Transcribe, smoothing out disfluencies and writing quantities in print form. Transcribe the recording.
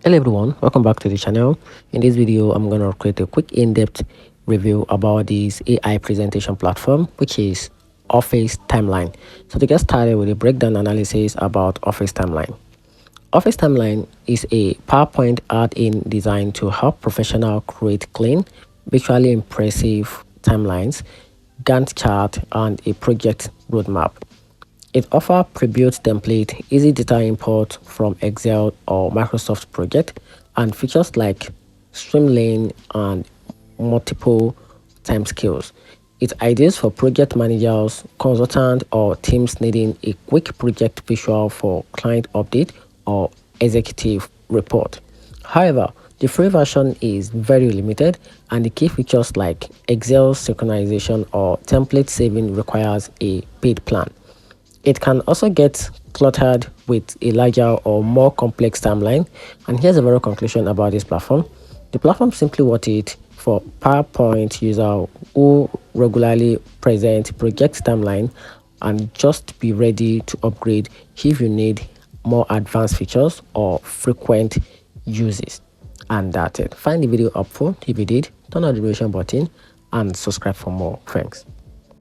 Hello everyone, welcome back to the channel. In this video, I'm going to create a quick in-depth review about this AI presentation platform, which is Office Timeline. So to get started with a breakdown analysis about Office Timeline. Office Timeline is a PowerPoint add-in designed to help professionals create clean, visually impressive timelines, Gantt chart, and a project roadmap. It offers pre-built template, easy data import from Excel or Microsoft Project, and features like streamline and multiple timescales. It's ideal for project managers, consultants, or teams needing a quick project visual for client update or executive report. However, the free version is very limited, and the key features like Excel synchronization or template saving requires a paid plan. It can also get cluttered with a larger or more complex timeline. And here's a very conclusion about this platform. The platform simply worth it for PowerPoint user who regularly present project timeline, and just be ready to upgrade if you need more advanced features or frequent uses. And that's it. Find the video helpful. If you did, turn on the notification button and subscribe for more. Thanks.